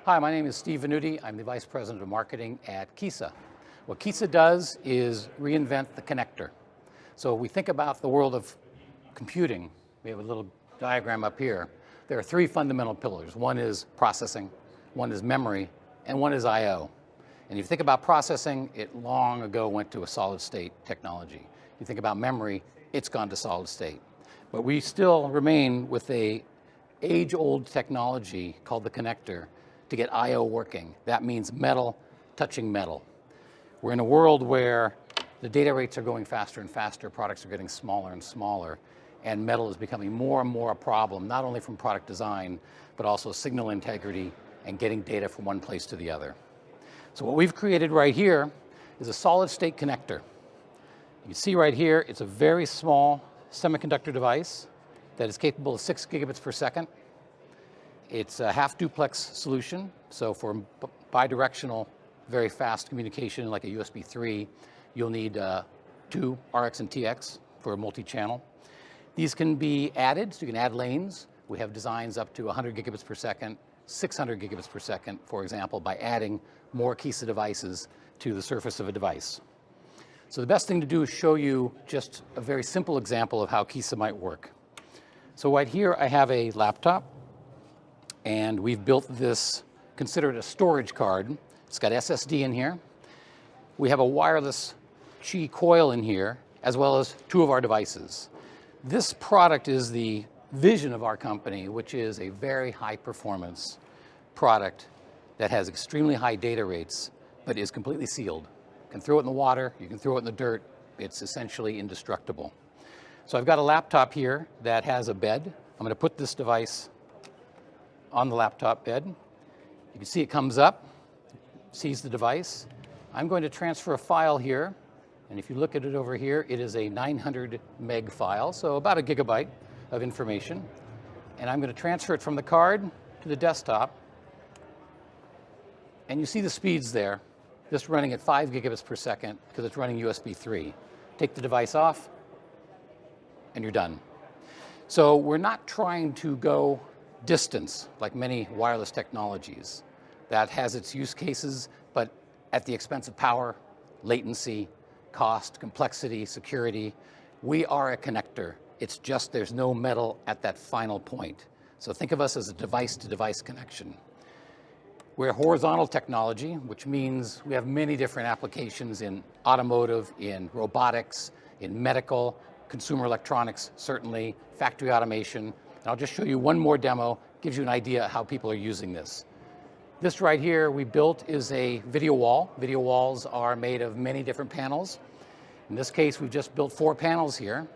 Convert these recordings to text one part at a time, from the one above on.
Hi, my name is Steve Venuti. I'm the Vice President of Marketing at Keyssa. What Keyssa does is reinvent the connector. So we think about the world of computing. We have a little diagram up here. There are three fundamental pillars. One is processing, one is memory, and one is I/O. And if you think about processing, it long ago went to a solid state technology. You think about memory, it's gone to solid state. But we still remain with a age-old technology called the connector to get I/O working. That means metal touching metal. We're in a world where the data rates are going faster and faster, products are getting smaller and smaller, and metal is becoming more and more a problem, not only from product design, but also signal integrity and getting data from one place to the other. So what we've created right here is a solid state connector. You can see right here, it's a very small semiconductor device that is capable of 6 gigabits per second. It's a half duplex solution, so for bidirectional, very fast communication like a USB 3, you'll need 2 RX and TX for a multi-channel. These can be added, so you can add lanes. We have designs up to 100 gigabits per second, 600 gigabits per second, for example, by adding more Keyssa devices to the surface of a device. So the best thing to do is show you just a very simple example of how Keyssa might work. So right here I have a laptop, and we've built this, consider it a storage card. It's got SSD in here. We have a wireless Qi coil in here, as well as 2 of our devices. This product is the vision of our company, which is a very high performance product that has extremely high data rates, but is completely sealed. You can throw it in the water, you can throw it in the dirt, it's essentially indestructible. So I've got a laptop here that has a bed. I'm going to put this device on the laptop bed. You can see it comes up, sees the device. I'm going to transfer a file here, and if you look at it over here, it is a 900 meg file, so about a gigabyte of information. And I'm going to transfer it from the card to the desktop, and you see the speeds there. This running at 5 gigabits per second because it's running USB 3. Take the device off, and you're done. So we're not trying to go distance like many wireless technologies. That has its use cases, but at the expense of power, latency, cost, complexity, security. We are a connector. It's just there's no metal at that final point. So think of us as a device-to-device connection. We're a horizontal technology, which means we have many different applications in automotive, in robotics, in medical, consumer electronics, certainly, factory automation. And I'll just show you one more demo, gives you an idea how people are using this. This right here we built is a video wall. Video walls are made of many different panels. In this case, we've just built 4 panels here.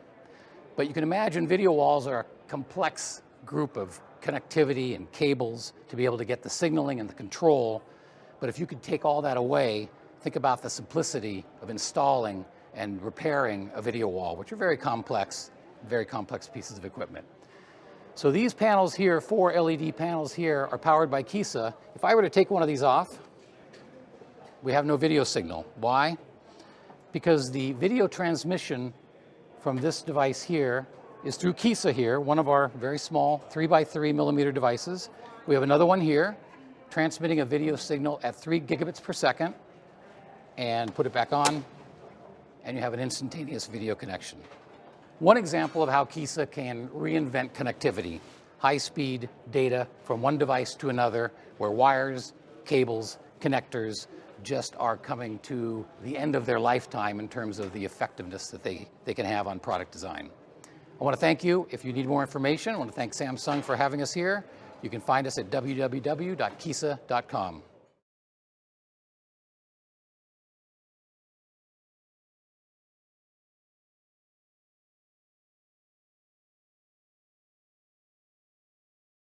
But you can imagine video walls are a complex group of connectivity and cables to be able to get the signaling and the control. But if you could take all that away, think about the simplicity of installing and repairing a video wall, which are very complex pieces of equipment. So these panels here, 4 LED panels here, are powered by Keyssa. If I were to take one of these off, we have no video signal. Why? Because the video transmission from this device here is through Keyssa here, one of our very small 3x3 millimeter devices. We have another one here, transmitting a video signal at 3 gigabits per second, and put it back on, and you have an instantaneous video connection. One example of how Keyssa can reinvent connectivity, high-speed data from one device to another, where wires, cables, connectors just are coming to the end of their lifetime in terms of the effectiveness that they can have on product design. I want to thank you. If you need more information, I want to thank Samsung for having us here. You can find us at www.keyssa.com.